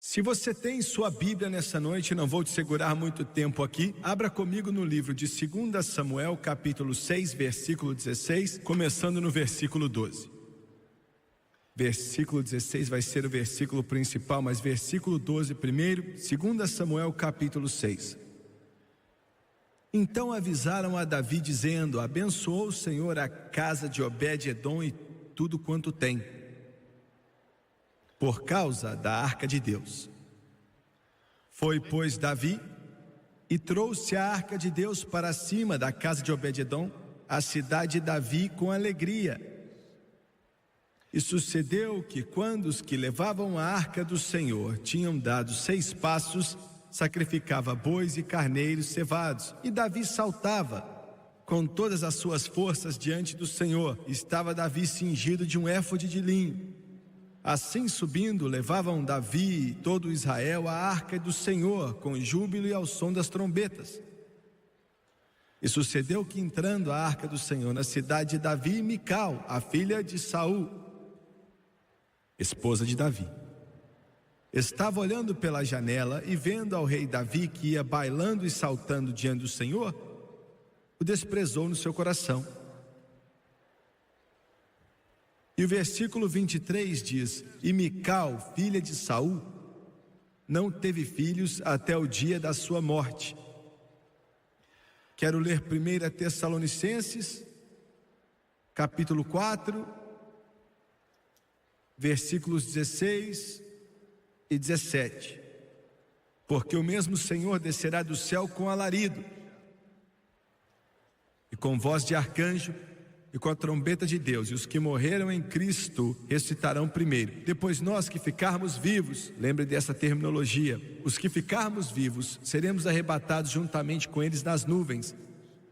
Se você tem sua Bíblia nessa noite, não vou te segurar muito tempo aqui. Abra comigo no livro de 2 Samuel, capítulo 6, versículo 16, começando no versículo 12. Versículo 16 vai ser o versículo principal, mas versículo 12 primeiro, 2 Samuel, capítulo 6. Então avisaram a Davi, dizendo: abençoou o Senhor a casa de Obed-edom e tudo quanto tem, por causa da arca de Deus. Foi, pois, Davi e trouxe a arca de Deus para cima da casa de Obed-edom, a cidade de Davi, com alegria. E sucedeu que, quando os que levavam a arca do Senhor tinham dado 6 passos, sacrificava bois e carneiros cevados, e Davi saltava com todas as suas forças diante do Senhor. Estava Davi cingido de um éfode de linho. Assim, subindo, levavam Davi e todo Israel a arca do Senhor, com júbilo e ao som das trombetas. E sucedeu que, entrando a arca do Senhor na cidade de Davi, Mical, a filha de Saul, esposa de Davi, estava olhando pela janela e, vendo ao rei Davi que ia bailando e saltando diante do Senhor, o desprezou no seu coração. E o versículo 23 diz: e Mical, filha de Saul, não teve filhos até o dia da sua morte. Quero ler 1 Tessalonicenses, capítulo 4, versículos 16 e 17. Porque o mesmo Senhor descerá do céu com alarido, e com voz de arcanjo, e com a trombeta de Deus, e os que morreram em Cristo ressuscitarão primeiro. Depois nós que ficarmos vivos, lembre dessa terminologia, os que ficarmos vivos, seremos arrebatados juntamente com eles nas nuvens,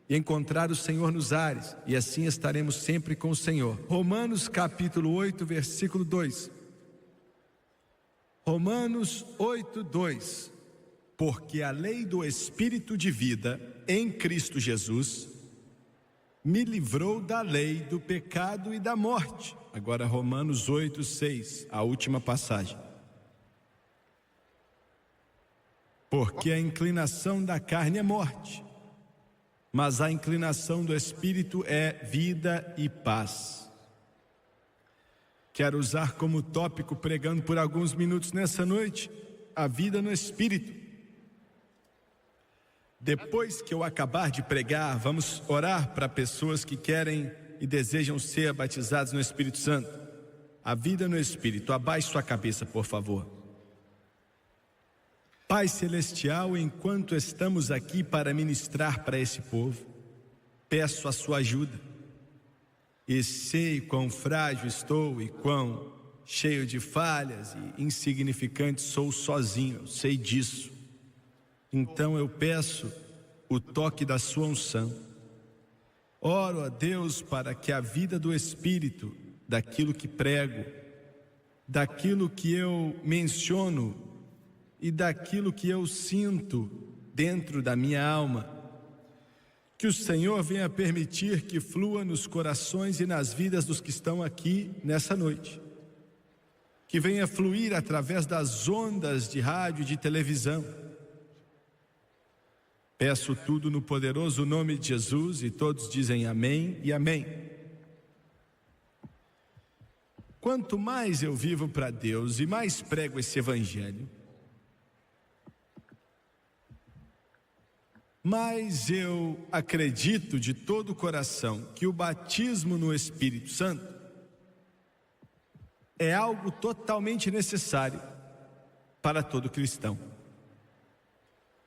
e encontrar o Senhor nos ares, e assim estaremos sempre com o Senhor. Romanos capítulo 8, versículo 2. Romanos 8, 2. Porque a lei do Espírito de vida em Cristo Jesus me livrou da lei do pecado e da morte. Agora Romanos 8, 6, a última passagem. Porque a inclinação da carne é morte, mas a inclinação do Espírito é vida e paz. Quero usar como tópico, pregando por alguns minutos nessa noite, a vida no Espírito. Depois que eu acabar de pregar, vamos orar para pessoas que querem e desejam ser batizados no Espírito Santo. A vida no Espírito. Abaixe sua cabeça, por favor. Pai Celestial, enquanto estamos aqui para ministrar para esse povo, peço a sua ajuda. E sei quão frágil estou e quão cheio de falhas e insignificante sou sozinho, eu sei disso. Então eu peço o toque da sua unção. Oro a Deus para que a vida do Espírito, daquilo que prego, daquilo que eu menciono e daquilo que eu sinto dentro da minha alma, que o Senhor venha permitir que flua nos corações e nas vidas dos que estão aqui nessa noite. Que venha fluir através das ondas de rádio e de televisão. Peço tudo no poderoso nome de Jesus, e todos dizem amém e amém. Quanto mais eu vivo para Deus e mais prego esse evangelho, mais eu acredito de todo o coração que o batismo no Espírito Santo é algo totalmente necessário para todo cristão.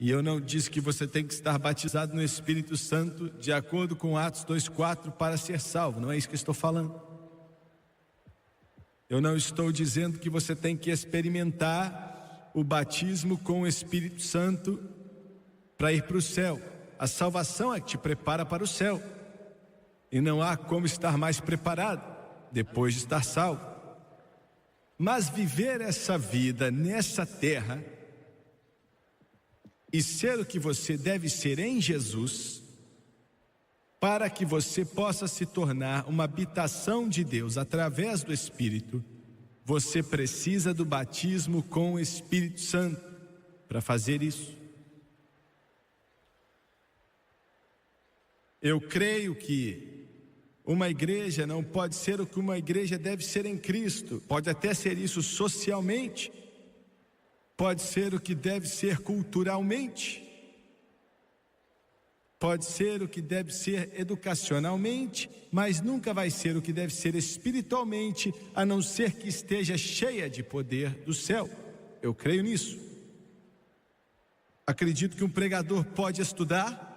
E eu não disse que você tem que estar batizado no Espírito Santo de acordo com Atos 2,4 para ser salvo. Não é isso que eu estou falando. Eu não estou dizendo que você tem que experimentar o batismo com o Espírito Santo para ir para o céu. A salvação é que te prepara para o céu. E não há como estar mais preparado depois de estar salvo. Mas viver essa vida nessa terra e ser o que você deve ser em Jesus, para que você possa se tornar uma habitação de Deus através do Espírito, você precisa do batismo com o Espírito Santo para fazer isso. Eu creio que uma igreja não pode ser o que uma igreja deve ser em Cristo. Pode até ser isso socialmente, pode ser o que deve ser culturalmente, pode ser o que deve ser educacionalmente, mas nunca vai ser o que deve ser espiritualmente, a não ser que esteja cheia de poder do céu. Eu creio nisso. Acredito que um pregador pode estudar,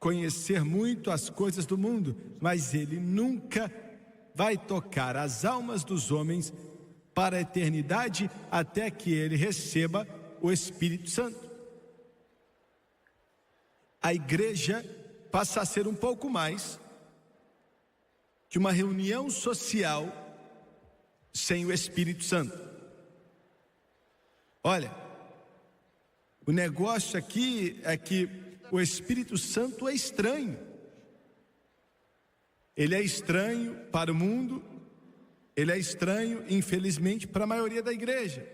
conhecer muito as coisas do mundo, mas ele nunca vai tocar as almas dos homens para a eternidade até que ele receba o Espírito Santo. A igreja passa a ser um pouco mais que uma reunião social sem o Espírito Santo. Olha, o negócio aqui é que o Espírito Santo é estranho. Ele é estranho para o mundo, ele é estranho, infelizmente, para a maioria da igreja.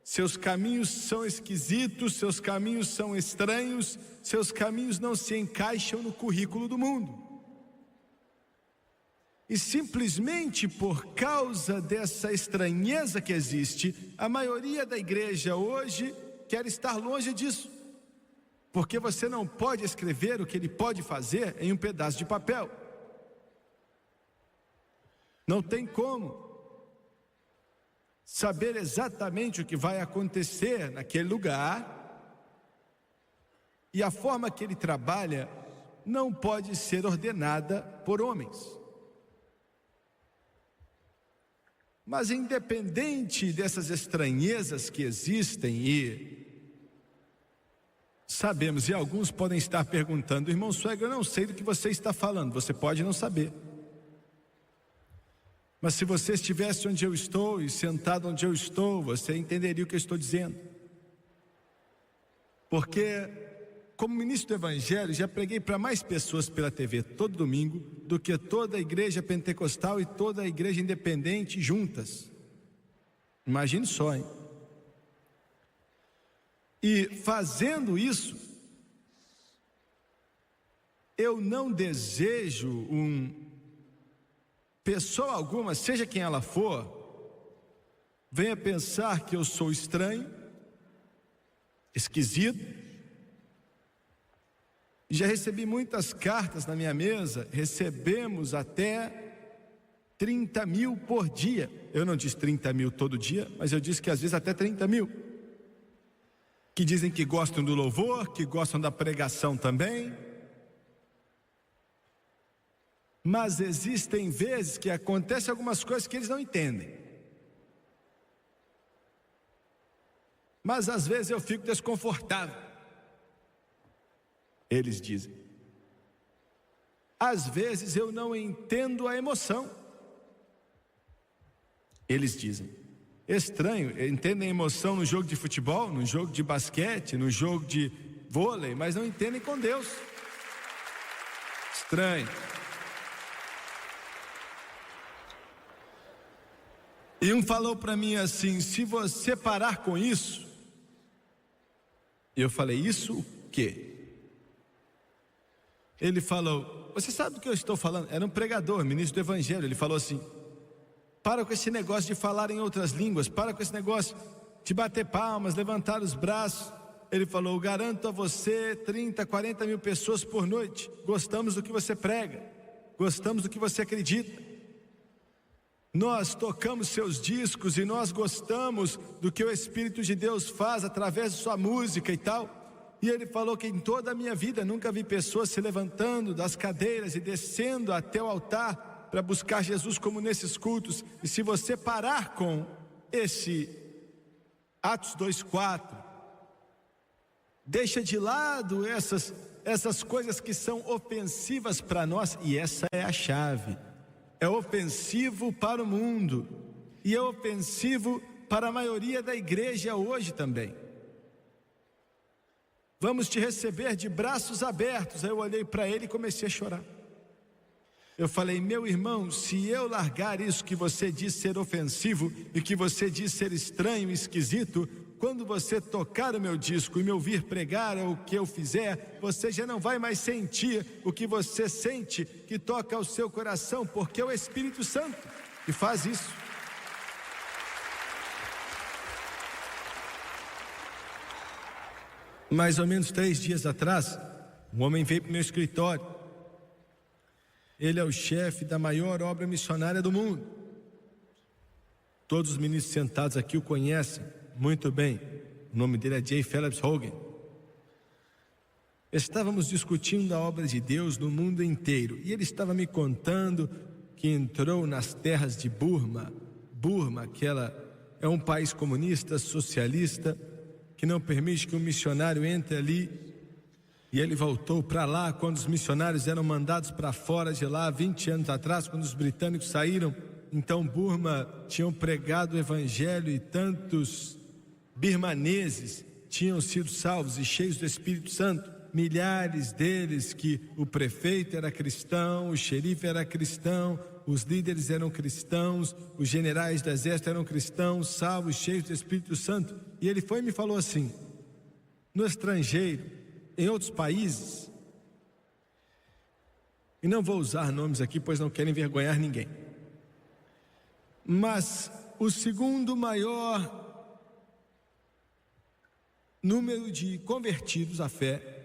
Seus caminhos são esquisitos, seus caminhos são estranhos, seus caminhos não se encaixam no currículo do mundo. E simplesmente por causa dessa estranheza que existe, a maioria da igreja hoje quer estar longe disso. Porque você não pode escrever o que ele pode fazer em um pedaço de papel. Não tem como saber exatamente o que vai acontecer naquele lugar, e a forma que ele trabalha não pode ser ordenada por homens. Mas independente dessas estranhezas que existem, e sabemos, e alguns podem estar perguntando: irmão Swegler, eu não sei do que você está falando. Você pode não saber, mas se você estivesse onde eu estou e sentado onde eu estou, você entenderia o que eu estou dizendo. Porque, como ministro do Evangelho, já preguei para mais pessoas pela TV todo domingo do que toda a igreja pentecostal e toda a igreja independente juntas. Imagine só, hein? E fazendo isso, eu não desejo pessoa alguma, seja quem ela for, venha pensar que eu sou estranho, esquisito. Já recebi muitas cartas na minha mesa, recebemos até 30 mil por dia. Eu não disse 30 mil todo dia, mas eu disse que às vezes até 30 mil. Que dizem que gostam do louvor, que gostam da pregação também. Mas existem vezes que acontecem algumas coisas que eles não entendem. Mas às vezes eu fico desconfortável. Eles dizem. Às vezes eu não entendo a emoção. Eles dizem. Estranho, entendem a emoção no jogo de futebol, no jogo de basquete, no jogo de vôlei, mas não entendem com Deus. Estranho. E um falou para mim assim: se você parar com isso. Eu falei: isso o quê? Ele falou: você sabe do que eu estou falando? Era um pregador, ministro do Evangelho. Ele falou assim: para com esse negócio de falar em outras línguas, para com esse negócio de bater palmas, levantar os braços. Ele falou: eu garanto a você 30, 40 mil pessoas por noite. Gostamos do que você prega, gostamos do que você acredita. Nós tocamos seus discos e nós gostamos do que o Espírito de Deus faz através de sua música e tal. E ele falou que em toda a minha vida nunca vi pessoas se levantando das cadeiras e descendo até o altar para buscar Jesus como nesses cultos. E se você parar com esse Atos 2:4, deixa de lado essas coisas que são ofensivas para nós, e essa é a chave. É ofensivo para o mundo e é ofensivo para a maioria da igreja hoje também. Vamos te receber de braços abertos. Aí eu olhei para ele e comecei a chorar. Eu falei: meu irmão, se eu largar isso que você diz ser ofensivo e que você diz ser estranho e esquisito, quando você tocar o meu disco e me ouvir pregar ou o que eu fizer, você já não vai mais sentir o que você sente que toca ao seu coração, porque é o Espírito Santo que faz isso. Mais ou menos 3 dias atrás, um homem veio para o meu escritório. Ele é o chefe da maior obra missionária do mundo. Todos os ministros sentados aqui o conhecem muito bem. O nome dele é J. Phillips Hogan. Estávamos discutindo a obra de Deus no mundo inteiro, e ele estava me contando que entrou nas terras de Burma, que ela é um país comunista, socialista, que não permite que um missionário entre ali. E ele voltou para lá quando os missionários eram mandados para fora de lá, 20 anos atrás, quando os britânicos saíram. Então Burma tinham pregado o evangelho e tantos birmaneses tinham sido salvos e cheios do Espírito Santo. Milhares deles, que o prefeito era cristão, o xerife era cristão, os líderes eram cristãos, os generais do exército eram cristãos, salvos, cheios do Espírito Santo. E ele foi e me falou assim: no estrangeiro, em outros países, e não vou usar nomes aqui, pois não quero envergonhar ninguém, mas o segundo maior número de convertidos à fé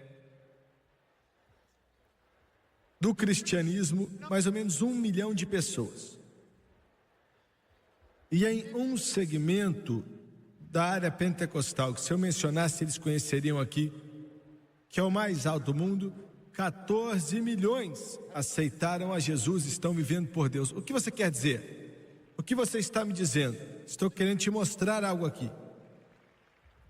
do cristianismo, mais ou menos 1 milhão de pessoas. E em um segmento da área pentecostal, que se eu mencionasse eles conheceriam aqui, que é o mais alto do mundo, 14 milhões aceitaram a Jesus, estão vivendo por Deus. O que você quer dizer? O que você está me dizendo? Estou querendo te mostrar algo aqui.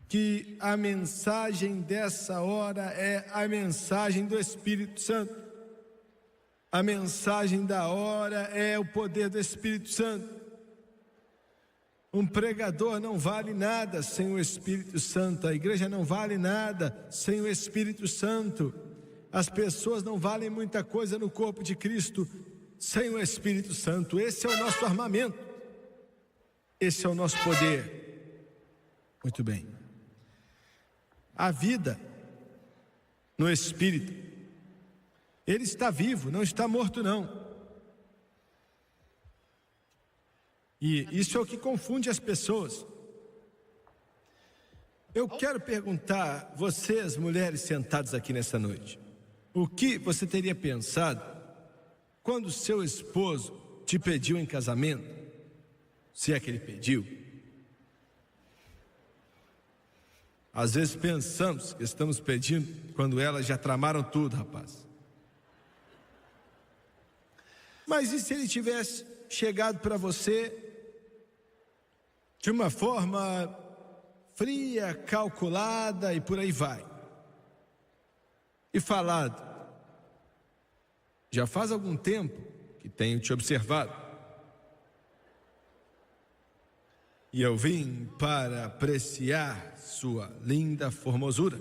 Que a mensagem dessa hora é a mensagem do Espírito Santo. A mensagem da hora é o poder do Espírito Santo. Um pregador não vale nada sem o Espírito Santo. A igreja não vale nada sem o Espírito Santo. As pessoas não valem muita coisa no corpo de Cristo sem o Espírito Santo. Esse é o nosso armamento. Esse é o nosso poder. Muito bem. A vida no Espírito, ele está vivo, não está morto não. E isso é o que confunde as pessoas. Eu quero perguntar, vocês mulheres sentadas aqui nessa noite, o que você teria pensado quando seu esposo te pediu em casamento, se é que ele pediu? Às vezes pensamos que estamos pedindo quando elas já tramaram tudo, rapaz. Mas e se ele tivesse chegado para você de uma forma fria, calculada e por aí vai, e falado: já faz algum tempo que tenho te observado, e eu vim para apreciar sua linda formosura,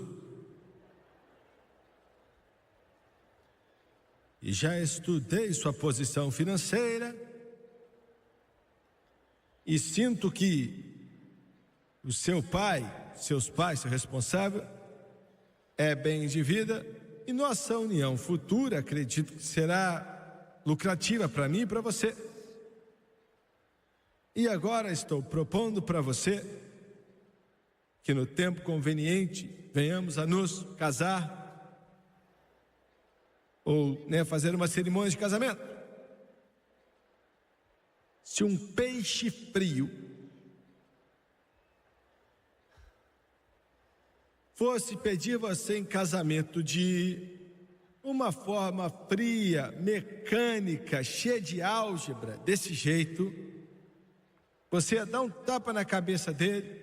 e já estudei sua posição financeira, e sinto que o seu pai, seus pais, seu responsável, é bem de vida, e nossa união futura acredito que será lucrativa para mim e para você. E agora estou propondo para você que no tempo conveniente venhamos a nos casar, ou fazer uma cerimônia de casamento. Se um peixe frio fosse pedir você em casamento de uma forma fria, mecânica, cheia de álgebra, desse jeito, você ia dar um tapa na cabeça dele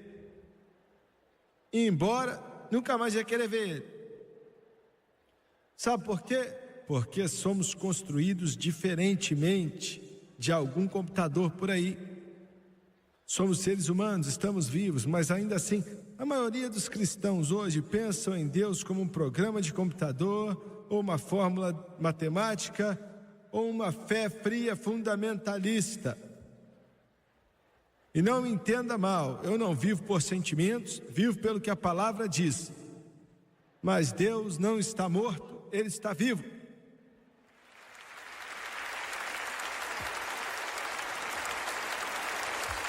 e ir embora, nunca mais ia querer ver ele. Sabe por quê? Porque somos construídos diferentemente de algum computador por aí. Somos seres humanos, estamos vivos, mas ainda assim, a maioria dos cristãos hoje pensam em Deus como um programa de computador ou uma fórmula matemática ou uma fé fria fundamentalista. E não me entenda mal, eu não vivo por sentimentos, vivo pelo que a palavra diz. Mas Deus não está morto, Ele está vivo.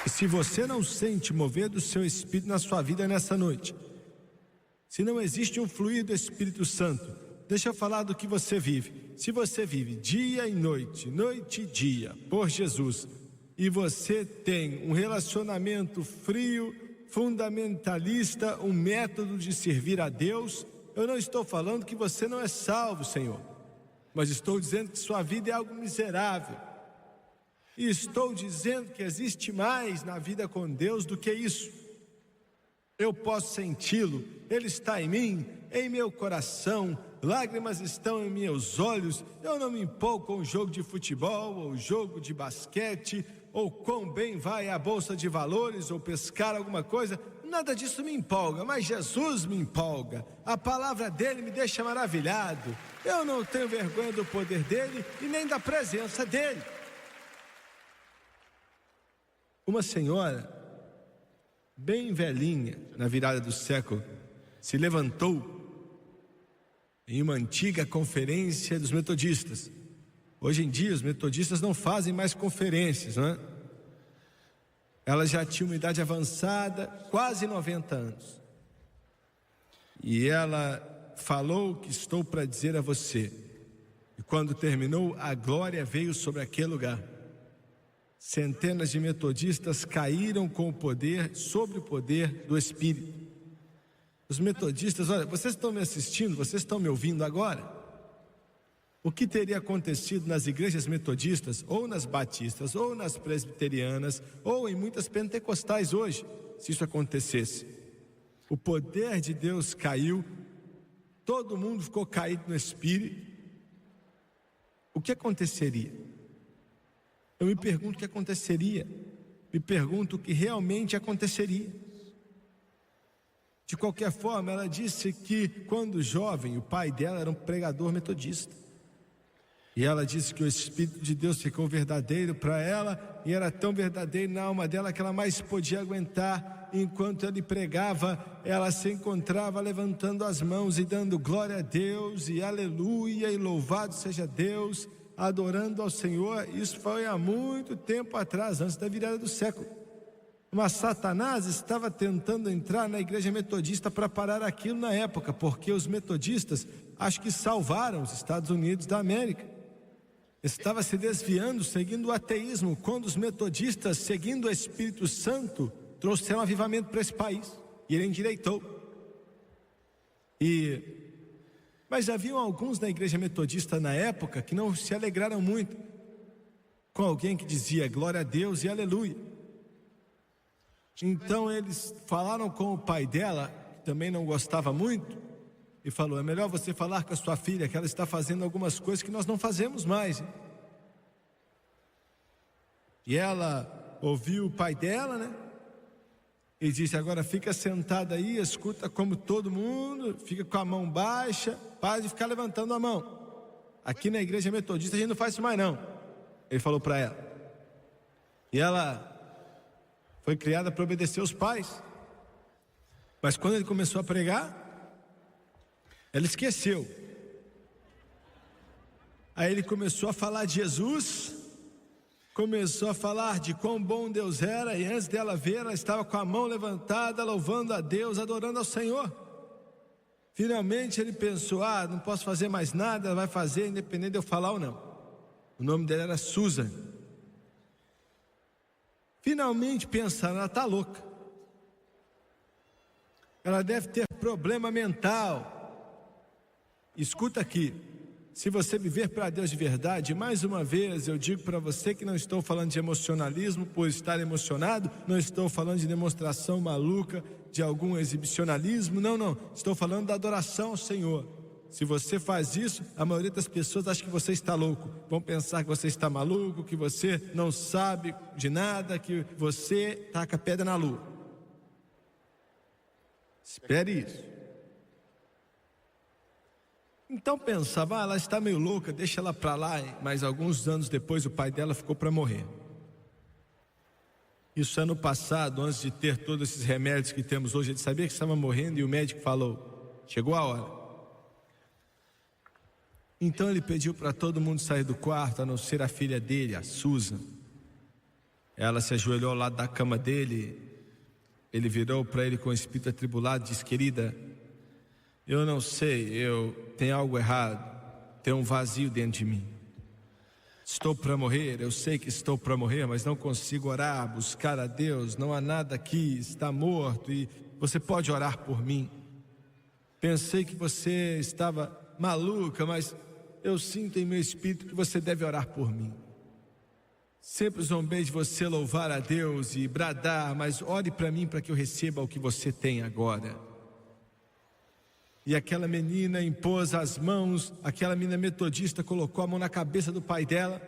E se você não sente mover do seu Espírito na sua vida nessa noite, se não existe um fluir do Espírito Santo, deixa eu falar do que você vive. Se você vive dia e noite, noite e dia, por Jesus, e você tem um relacionamento frio, fundamentalista, um método de servir a Deus, eu não estou falando que você não é salvo, Senhor, mas estou dizendo que sua vida é algo miserável. E estou dizendo que existe mais na vida com Deus do que isso. Eu posso senti-lo, Ele está em mim, em meu coração, lágrimas estão em meus olhos. Eu não me empolgo com o jogo de futebol, ou jogo de basquete, ou quão bem vai a bolsa de valores, ou pescar alguma coisa. Nada disso me empolga, mas Jesus me empolga. A palavra dele me deixa maravilhado. Eu não tenho vergonha do poder dele e nem da presença dele. Uma senhora, bem velhinha, na virada do século, se levantou em uma antiga conferência dos metodistas. Hoje em dia, os metodistas não fazem mais conferências, não é? Ela já tinha uma idade avançada, quase 90 anos. E ela falou o que estou para dizer a você. E quando terminou, a glória veio sobre aquele lugar. Centenas de metodistas caíram com o poder, sobre o poder do Espírito. Os metodistas, olha, vocês estão me assistindo, vocês estão me ouvindo agora? O que teria acontecido nas igrejas metodistas, ou nas batistas, ou nas presbiterianas, ou em muitas pentecostais hoje, se isso acontecesse? O poder de Deus caiu, todo mundo ficou caído no Espírito. O que aconteceria? Eu me pergunto o que aconteceria, me pergunto o que realmente aconteceria. De qualquer forma, ela disse que quando jovem, o pai dela era um pregador metodista. E ela disse que o Espírito de Deus ficou verdadeiro para ela, e era tão verdadeiro na alma dela que ela mais podia aguentar. Enquanto ele pregava, ela se encontrava levantando as mãos e dando glória a Deus, e aleluia, e louvado seja Deus, adorando ao Senhor. Isso foi há muito tempo atrás, antes da virada do século. Mas Satanás estava tentando entrar na igreja metodista para parar aquilo na época, porque os metodistas, acho que salvaram os Estados Unidos da América. Estava se desviando, seguindo o ateísmo, quando os metodistas, seguindo o Espírito Santo, trouxeram avivamento para esse país, e ele endireitou. Mas haviam alguns na igreja metodista na época que não se alegraram muito com alguém que dizia glória a Deus e aleluia. Então eles falaram com o pai dela, que também não gostava muito, e falou: é melhor você falar com a sua filha que ela está fazendo algumas coisas que nós não fazemos mais, hein? E ela ouviu o pai dela, né? E disse: agora fica sentada aí, escuta como todo mundo, fica com a mão baixa, para de ficar levantando a mão. Aqui na igreja metodista a gente não faz isso mais não. Ele falou para ela. E ela foi criada para obedecer os pais. Mas quando ele começou a pregar, ela esqueceu. Aí ele começou a falar de Jesus, começou a falar de quão bom Deus era, e antes dela ver, ela estava com a mão levantada, louvando a Deus, adorando ao Senhor. Finalmente ele pensou: não posso fazer mais nada, ela vai fazer independente de eu falar ou não. O nome dela era Susan. Finalmente pensaram: ela está louca, ela deve ter problema mental. Escuta aqui, se você viver para Deus de verdade, mais uma vez eu digo para você que não estou falando de emocionalismo por estar emocionado, não estou falando de demonstração maluca, de algum exibicionalismo, não, estou falando da adoração ao Senhor. Se você faz isso, a maioria das pessoas acha que você está louco, vão pensar que você está maluco, que você não sabe de nada, que você taca pedra na lua. Espere isso. Então pensava, ela está meio louca, deixa ela para lá. Mas alguns anos depois o pai dela ficou para morrer. Isso ano passado, antes de ter todos esses remédios que temos hoje. Ele sabia que estava morrendo e o médico falou, chegou a hora. Então ele pediu para todo mundo sair do quarto, a não ser a filha dele, a Susan. Ela se ajoelhou ao lado da cama dele. Ele virou para ele com o espírito atribulado e disse, querida, eu não sei, tenho algo errado, tem um vazio dentro de mim. Estou para morrer, eu sei que estou para morrer, mas não consigo orar, buscar a Deus, não há nada aqui, está morto e você pode orar por mim. Pensei que você estava maluca, mas eu sinto em meu espírito que você deve orar por mim. Sempre zombei de você louvar a Deus e bradar, mas ore para mim para que eu receba o que você tem agora. E aquela menina impôs as mãos, aquela menina metodista colocou a mão na cabeça do pai dela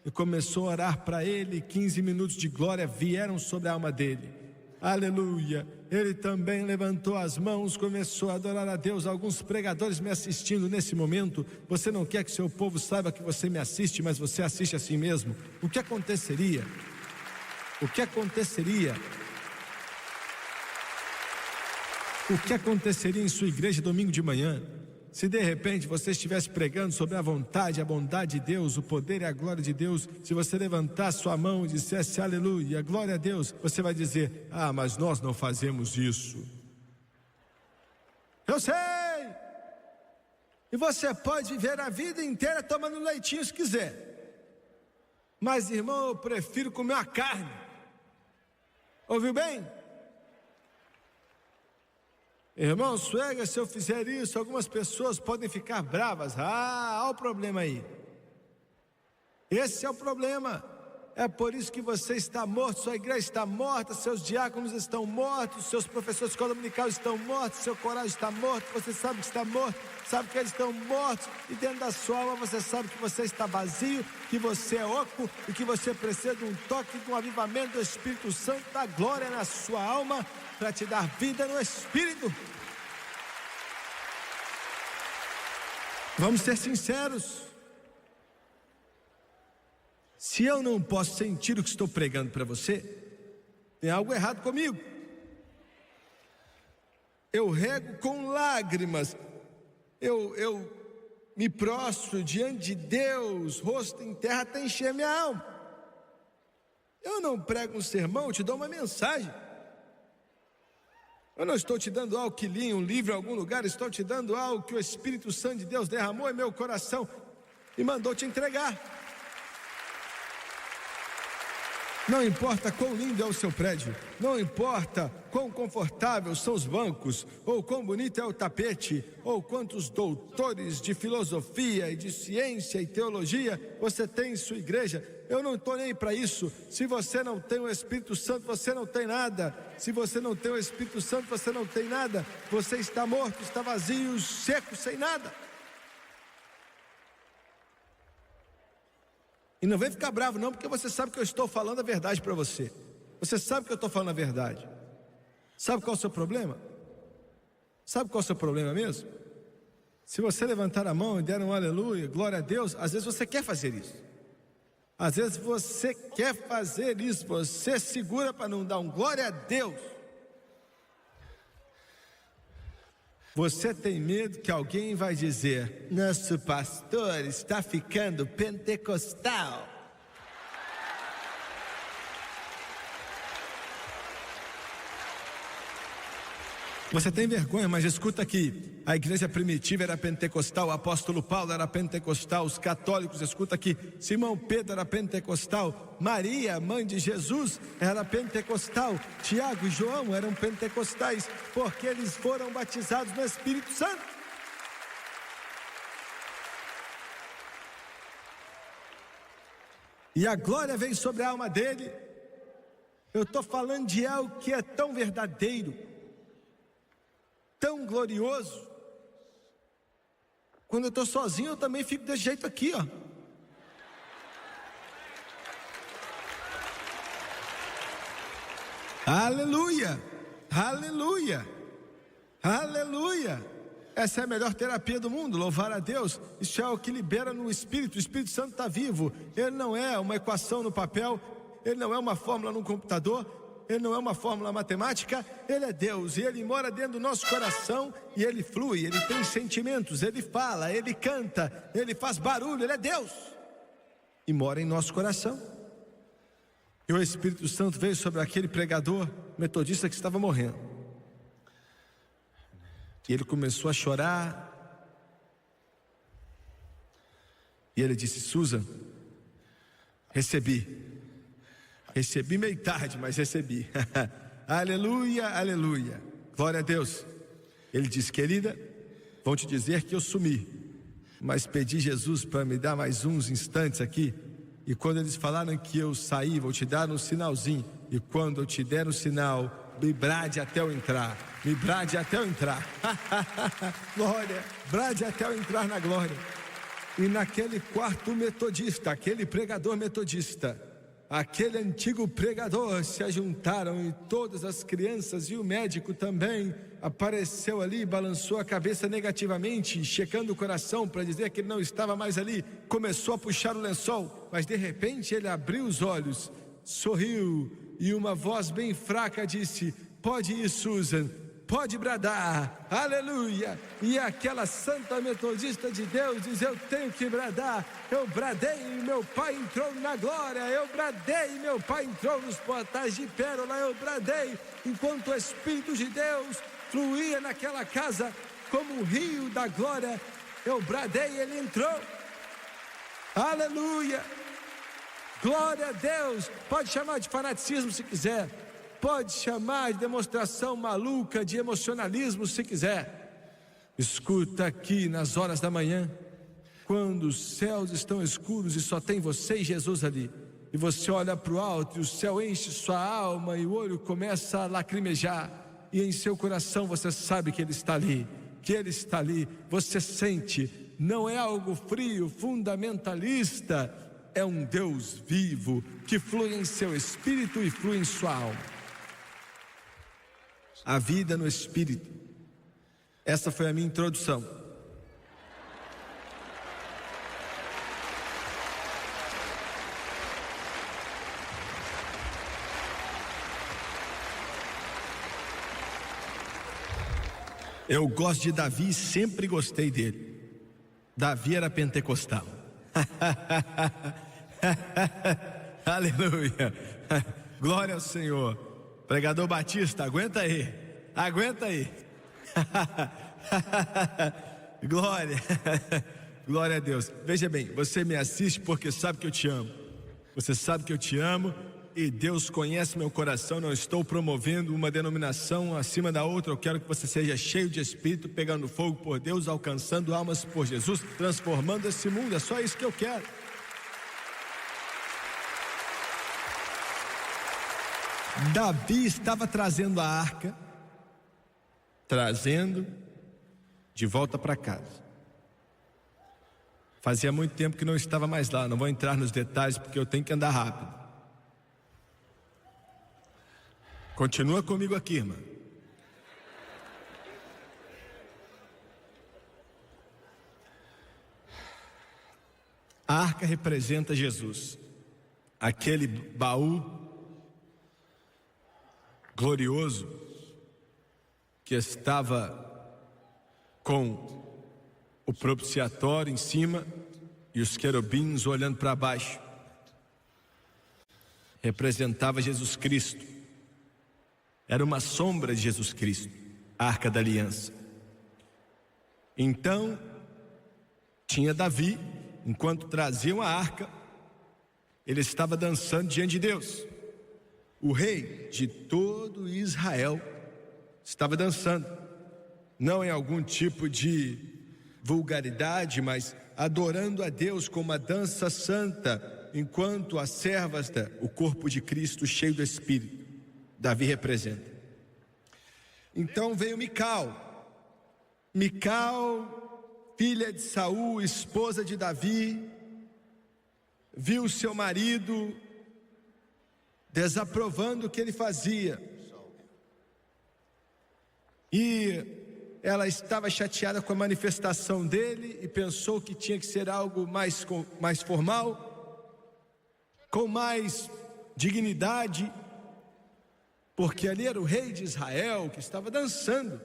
e começou a orar para ele. 15 minutos de glória vieram sobre a alma dele. Aleluia! Ele também levantou as mãos, começou a adorar a Deus. Alguns pregadores me assistindo nesse momento. Você não quer que seu povo saiba que você me assiste, mas você assiste a si mesmo. O que aconteceria? O que aconteceria? O que aconteceria em sua igreja domingo de manhã, se de repente você estivesse pregando sobre a vontade, a bondade de Deus, o poder e a glória de Deus? Se você levantasse sua mão e dissesse aleluia, glória a Deus, você vai dizer, mas nós não fazemos isso. Eu sei! E você pode viver a vida inteira tomando leitinho se quiser. Mas irmão, eu prefiro comer a carne. Ouviu bem? Irmão, suega, se eu fizer isso, algumas pessoas podem ficar bravas. Olha o problema aí. Esse é o problema. É por isso que você está morto, sua igreja está morta, seus diáconos estão mortos, seus professores de escola dominical estão mortos, seu coral está morto, você sabe que está morto, sabe que eles estão mortos, e dentro da sua alma você sabe que você está vazio, que você é oco e que você precisa de um toque, de um avivamento do Espírito Santo, da glória na sua alma, para te dar vida no Espírito. Vamos ser sinceros. Se eu não posso sentir o que estou pregando para você, tem algo errado comigo. Eu rego com lágrimas, eu me prostro diante de Deus, rosto em terra até encher minha alma. Eu não prego um sermão, eu te dou uma mensagem. Eu não estou te dando algo que li em um livro em algum lugar, estou te dando algo que o Espírito Santo de Deus derramou em meu coração e mandou te entregar. Não importa quão lindo é o seu prédio, não importa quão confortáveis são os bancos, ou quão bonito é o tapete, ou quantos doutores de filosofia e de ciência e teologia você tem em sua igreja. Eu não estou nem para isso. Se você não tem o Espírito Santo, você não tem nada. Se você não tem o Espírito Santo, você não tem nada. Você está morto, está vazio, seco, sem nada. E não vem ficar bravo não, porque você sabe que eu estou falando a verdade para você. Você sabe que eu estou falando a verdade. Sabe qual é o seu problema? Sabe qual é o seu problema mesmo? Se você levantar a mão e der um aleluia, glória a Deus, às vezes você quer fazer isso. Às vezes você quer fazer isso, você segura para não dar um glória a Deus. Você tem medo que alguém vai dizer, nosso pastor está ficando pentecostal. Você tem vergonha, mas escuta aqui. A igreja primitiva era pentecostal, o apóstolo Paulo era pentecostal, os católicos, escuta aqui, Simão Pedro era pentecostal, Maria, mãe de Jesus, era pentecostal, Tiago e João eram pentecostais, porque eles foram batizados no Espírito Santo. E a glória vem sobre a alma dele. Eu estou falando de algo que é tão verdadeiro, tão glorioso. Quando eu estou sozinho, eu também fico desse jeito aqui, ó. Aleluia, aleluia, aleluia. Essa é a melhor terapia do mundo, louvar a Deus. Isso é o que libera no Espírito. O Espírito Santo está vivo. Ele não é uma equação no papel, ele não é uma fórmula no computador, ele não é uma fórmula matemática. Ele é Deus e ele mora dentro do nosso coração e ele flui, ele tem sentimentos, ele fala, ele canta, ele faz barulho, ele é Deus e mora em nosso coração. E o Espírito Santo veio sobre aquele pregador metodista que estava morrendo. E ele começou a chorar. E ele disse: Susan, recebi meio tarde, mas recebi. Aleluia, aleluia, glória a Deus. Ele disse: querida, vão te dizer que eu sumi, mas pedi Jesus para me dar mais uns instantes aqui. E quando eles falaram que eu saí, vou te dar um sinalzinho. E quando eu te der um sinal, me brade até eu entrar. Me brade até eu entrar. Glória, brade até eu entrar na glória. E naquele quarto metodista, aquele pregador metodista, aquele antigo pregador, se ajuntaram, e todas as crianças e o médico também apareceu ali, balançou a cabeça negativamente, checando o coração para dizer que ele não estava mais ali. Começou a puxar o lençol, mas de repente ele abriu os olhos, sorriu e uma voz bem fraca disse: pode ir, Susan, pode bradar, aleluia. E aquela santa metodista de Deus diz: eu tenho que bradar. Eu bradei e meu pai entrou na glória. Eu bradei e meu pai entrou nos portais de pérola. Eu bradei enquanto o Espírito de Deus fluía naquela casa como um rio da glória. Eu bradei e ele entrou. Aleluia, glória a Deus. Pode chamar de fanaticismo se quiser, pode chamar de demonstração maluca, de emocionalismo se quiser. Escuta aqui nas horas da manhã, quando os céus estão escuros e só tem você e Jesus ali, e você olha para o alto e o céu enche sua alma e o olho começa a lacrimejar, e em seu coração você sabe que Ele está ali, que Ele está ali. Você sente, não é algo frio, fundamentalista, é um Deus vivo que flui em seu espírito e flui em sua alma. A vida no Espírito. Essa foi a minha introdução. Eu gosto de Davi e sempre gostei dele. Davi era pentecostal. Aleluia, glória ao Senhor. Pregador Batista, aguenta aí, aguenta aí. Glória, glória a Deus. Veja bem, você me assiste porque sabe que eu te amo. Você sabe que eu te amo e Deus conhece meu coração. Não estou promovendo uma denominação acima da outra. Eu quero que você seja cheio de Espírito, pegando fogo por Deus, alcançando almas por Jesus, transformando esse mundo. É só isso que eu quero. Davi estava trazendo a arca, trazendo de volta para casa. Fazia muito tempo que não estava mais lá. Não vou entrar nos detalhes porque eu tenho que andar rápido. Continua comigo aqui, irmã. A arca representa Jesus, aquele baú glorioso que estava com o propiciatório em cima e os querubins olhando para baixo. Representava Jesus Cristo. Era uma sombra de Jesus Cristo, a arca da aliança. Então, tinha Davi, enquanto traziam a arca, ele estava dançando diante de Deus. O rei de todo Israel estava dançando, não em algum tipo de vulgaridade, mas adorando a Deus com uma dança santa, enquanto as servas o corpo de Cristo cheio do Espírito. Davi representa. Então veio Mical, filha de Saul, esposa de Davi, viu seu marido desaprovando o que ele fazia, e ela estava chateada com a manifestação dele e pensou que tinha que ser algo mais formal, com mais dignidade, porque ali era o rei de Israel que estava dançando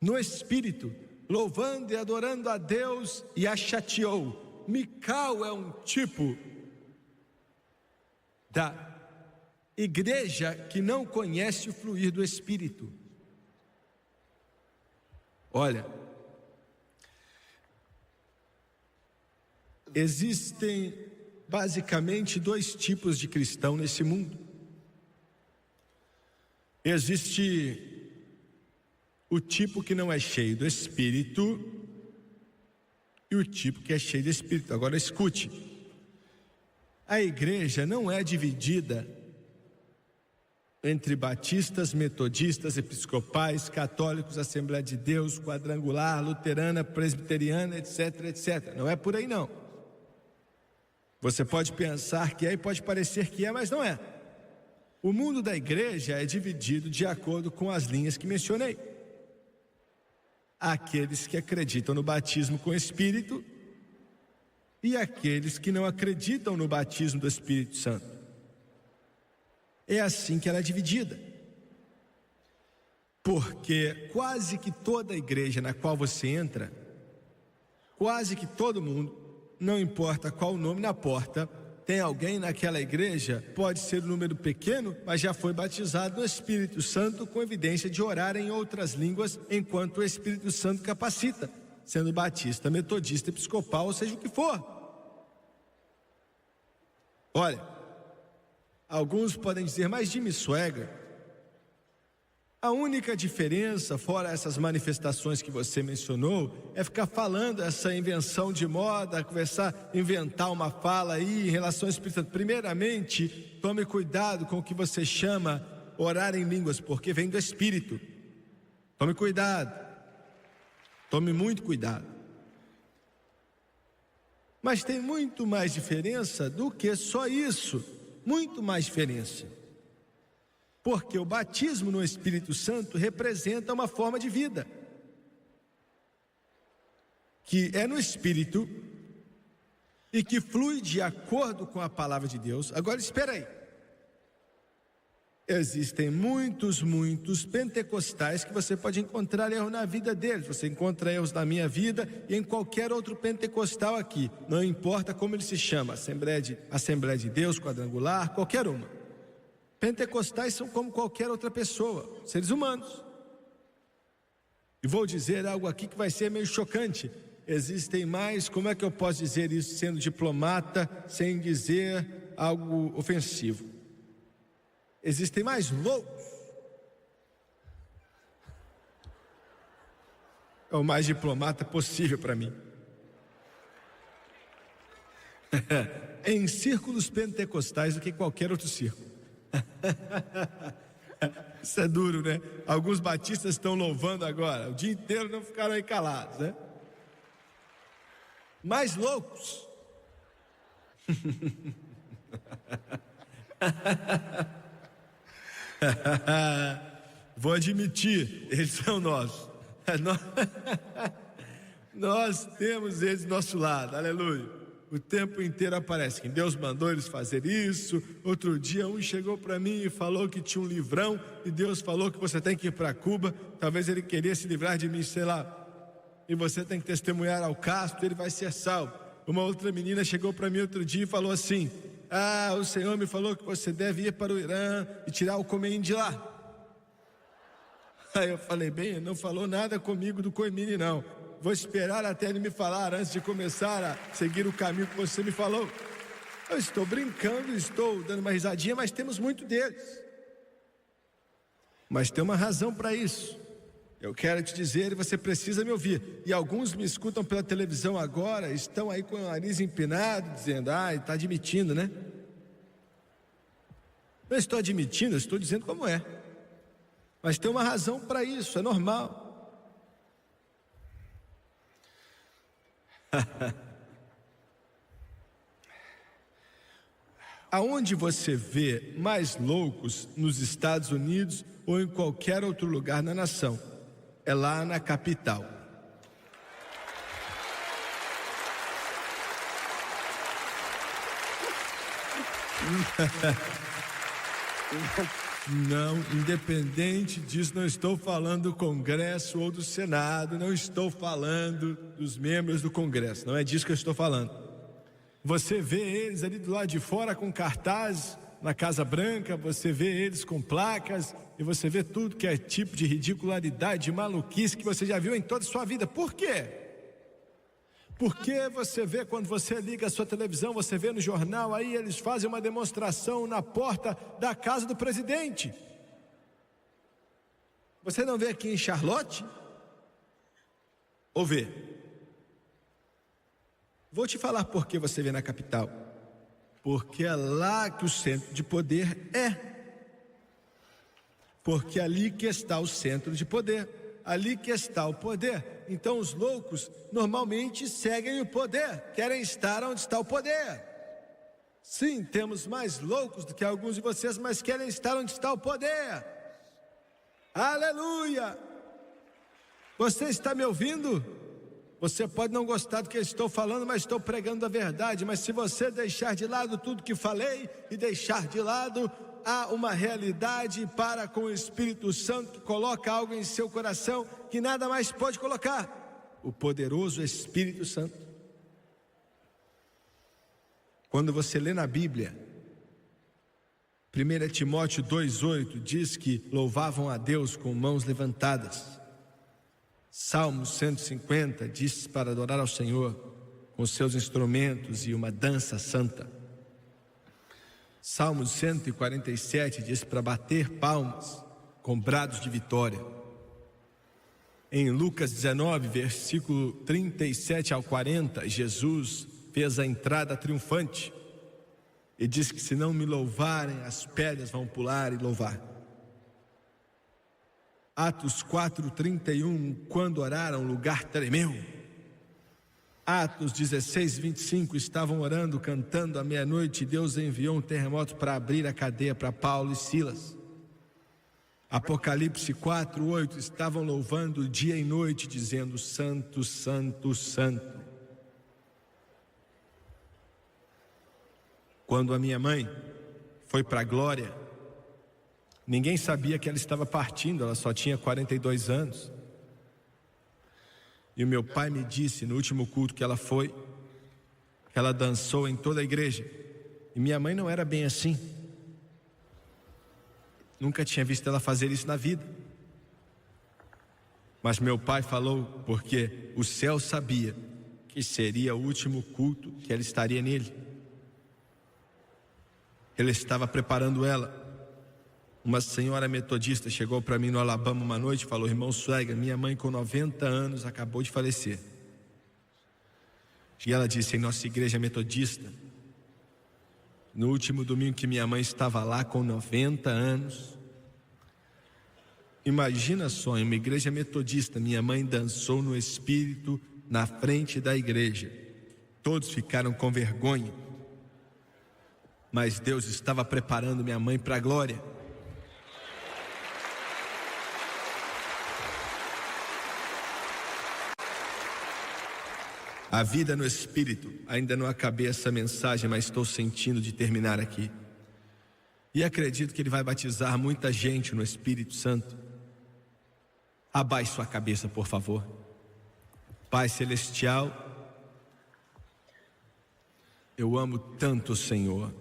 no espírito, louvando e adorando a Deus, e a chateou. Mical é um tipo da igreja que não conhece o fluir do espírito. Olha, existem basicamente dois tipos de cristão nesse mundo. Existe o tipo que não é cheio do Espírito e o tipo que é cheio do Espírito. Agora escute, a igreja não é dividida entre batistas, metodistas, episcopais, católicos, Assembleia de Deus, quadrangular, luterana, presbiteriana, etc, etc. Não é por aí não. Você pode pensar que é e pode parecer que é, mas não é. O mundo da igreja é dividido de acordo com as linhas que mencionei. Aqueles que acreditam no batismo com o Espírito e aqueles que não acreditam no batismo do Espírito Santo. É assim que ela é dividida. Porque quase que toda a igreja na qual você entra, quase que todo mundo, não importa qual o nome na porta, tem alguém naquela igreja, pode ser um número pequeno, mas já foi batizado no Espírito Santo com evidência de orar em outras línguas enquanto o Espírito Santo capacita, sendo batista, metodista, episcopal, ou seja o que for. Olha, alguns podem dizer, mas Jimmy Swaggart, a única diferença, fora essas manifestações que você mencionou, é ficar falando essa invenção de moda, inventar uma fala aí em relação ao Espírito Santo. Primeiramente, tome cuidado com o que você chama orar em línguas, porque vem do Espírito. Tome cuidado. Tome muito cuidado. Mas tem muito mais diferença do que só isso. Muito mais diferença. Porque o batismo no Espírito Santo representa uma forma de vida, que é no Espírito e que flui de acordo com a palavra de Deus. Agora espera aí. Existem muitos pentecostais que você pode encontrar erro na vida deles. Você encontra erros na minha vida e em qualquer outro pentecostal aqui. Não importa como ele se chama, Assembleia de Deus, quadrangular, qualquer uma. Pentecostais são como qualquer outra pessoa, seres humanos. E vou dizer algo aqui que vai ser meio chocante. Existem mais, como é que eu posso dizer isso sendo diplomata, sem dizer algo ofensivo? Existem mais loucos. É o mais diplomata possível para mim. Em círculos pentecostais do que qualquer outro círculo. Isso é duro, né? Alguns batistas estão louvando agora, o dia inteiro não ficaram aí calados, né? Mais loucos. Vou admitir, eles são nossos. Nós temos eles do nosso lado, aleluia. O tempo inteiro aparece que Deus mandou eles fazer isso. Outro dia um chegou para mim e falou que tinha um livrão e Deus falou que você tem que ir para Cuba. Talvez ele queria se livrar de mim, sei lá. E você tem que testemunhar ao casto, ele vai ser salvo. Uma outra menina chegou para mim outro dia e falou assim: o Senhor me falou que você deve ir para o Irã e tirar o Khomeini de lá. Aí eu falei, bem, ele não falou nada comigo do Khomeini não. Vou esperar até ele me falar antes de começar a seguir o caminho que você me falou. Eu estou brincando, estou dando uma risadinha, mas temos muito deles. Mas tem uma razão para isso. Eu quero te dizer e você precisa me ouvir. E alguns me escutam pela televisão agora, estão aí com o nariz empinado, dizendo, está admitindo, né? Não estou admitindo, eu estou dizendo como é. Mas tem uma razão para isso, é normal. Aonde você vê mais loucos nos Estados Unidos ou em qualquer outro lugar na nação, é lá na capital. Não, independente disso, não estou falando do Congresso ou do Senado, não estou falando dos membros do Congresso, não é disso que eu estou falando. Você vê eles ali do lado de fora com cartaz na Casa Branca, você vê eles com placas e você vê tudo que é tipo de ridicularidade, de maluquice que você já viu em toda a sua vida. Por quê? Porque você vê, quando você liga a sua televisão, você vê no jornal, aí eles fazem uma demonstração na porta da casa do presidente. Você não vê aqui em Charlotte? Ou vê? Vou te falar por que você vê na capital. Porque é lá que o centro de poder é. Porque é ali que está o centro de poder. Ali que está o poder. Então os loucos normalmente seguem o poder, querem estar onde está o poder. Sim, temos mais loucos do que alguns de vocês, mas querem estar onde está o poder. Aleluia! Você está me ouvindo? Você pode não gostar do que eu estou falando, mas estou pregando a verdade. Mas se você deixar de lado tudo que falei e deixar de lado, há uma realidade para com o Espírito Santo que coloca algo em seu coração que nada mais pode colocar: o poderoso Espírito Santo. Quando você lê na Bíblia, 1 Timóteo 2,8 diz que louvavam a Deus com mãos levantadas. Salmo 150 diz para adorar ao Senhor com seus instrumentos e uma dança santa. Salmo 147 diz para bater palmas com brados de vitória. Em Lucas 19, versículo 37 ao 40, Jesus fez a entrada triunfante e diz que se não me louvarem, as pedras vão pular e louvar. Atos 4:31, quando oraram, o lugar tremeu. Atos 16:25, estavam orando, cantando à meia-noite, e Deus enviou um terremoto para abrir a cadeia para Paulo e Silas. Apocalipse 4:8, estavam louvando dia e noite, dizendo: Santo, Santo, Santo. Quando a minha mãe foi para a glória, ninguém sabia que ela estava partindo, ela só tinha 42 anos. E o meu pai me disse no último culto que ela foi, que ela dançou em toda a igreja. E minha mãe não era bem assim. Nunca tinha visto ela fazer isso na vida. Mas meu pai falou porque o céu sabia que seria o último culto que ela estaria nele. Ele estava preparando ela. Uma senhora metodista chegou para mim no Alabama uma noite e falou: irmão Swagger, minha mãe com 90 anos acabou de falecer. E ela disse: em nossa igreja metodista, no último domingo que minha mãe estava lá com 90 anos, imagina só, em uma igreja metodista, minha mãe dançou no espírito na frente da igreja. Todos ficaram com vergonha, mas Deus estava preparando minha mãe para a glória. A vida no Espírito, ainda não acabei essa mensagem, mas estou sentindo de terminar aqui. E acredito que Ele vai batizar muita gente no Espírito Santo. Abaixe sua cabeça, por favor. Pai Celestial, eu amo tanto o Senhor.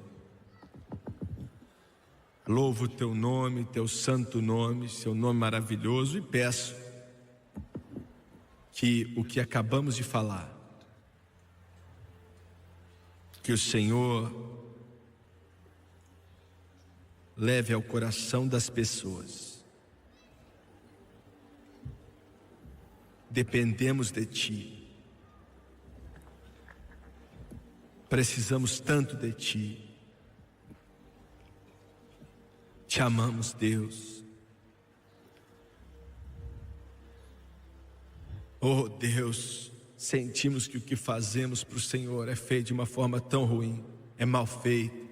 Louvo o Teu nome, Teu santo nome, Seu nome maravilhoso, e peço que o que acabamos de falar, que o Senhor leve ao coração das pessoas. Dependemos de Ti. Precisamos tanto de Ti. Te amamos, Deus. Oh Deus, sentimos que o que fazemos para o Senhor é feito de uma forma tão ruim, é mal feito.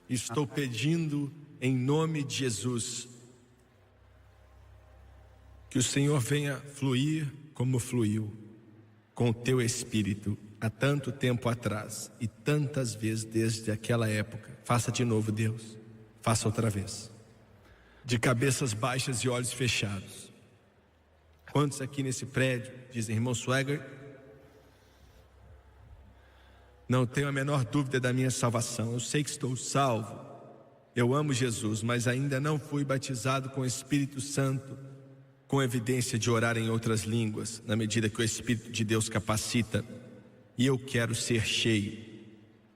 Estou pedindo em nome de Jesus Que o Senhor venha fluir como fluiu com o teu Espírito há tanto tempo atrás e tantas vezes desde aquela época. Faça de novo, Deus. Faça outra vez. De cabeças baixas e olhos fechados. Quantos aqui nesse prédio dizem, irmão Swagger, não tenho a menor dúvida da minha salvação. Eu sei que estou salvo. Eu amo Jesus, mas ainda não fui batizado com o Espírito Santo, com evidência de orar em outras línguas, na medida que o Espírito de Deus capacita. E eu quero ser cheio.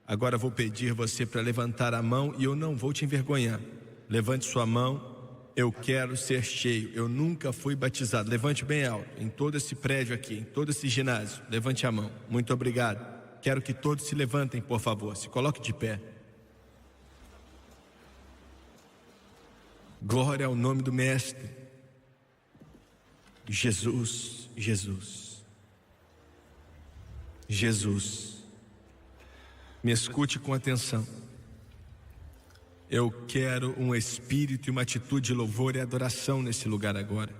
Agora vou pedir você para levantar a mão e eu não vou te envergonhar. Levante sua mão. Eu quero ser cheio. Eu nunca fui batizado. Levante bem alto, em todo esse prédio aqui, em todo esse ginásio. Levante a mão. Muito obrigado. Quero que todos se levantem, por favor. Se coloque de pé. Glória ao nome do Mestre. Jesus, Jesus. Jesus. Me escute com atenção. Eu quero um espírito e uma atitude de louvor e adoração nesse lugar agora.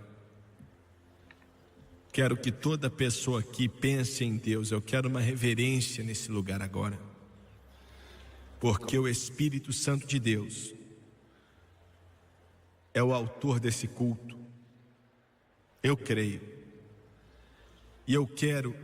Quero que toda pessoa aqui pense em Deus. Eu quero uma reverência nesse lugar agora. Porque o Espírito Santo de Deus é o autor desse culto. Eu creio. E eu quero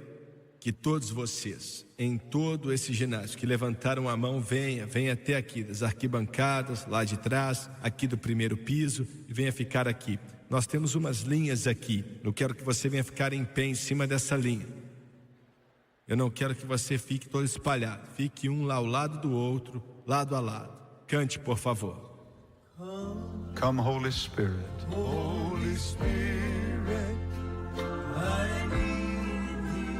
que todos vocês, em todo esse ginásio, que levantaram a mão, venha até aqui, das arquibancadas, lá de trás, aqui do primeiro piso, e venha ficar aqui. Nós temos umas linhas aqui. Eu quero que você venha ficar em pé em cima dessa linha. Eu não quero que você fique todo espalhado. Fique um lá ao lado do outro, lado a lado. Cante, por favor. Come, Holy Spirit. Holy Spirit, I need thee.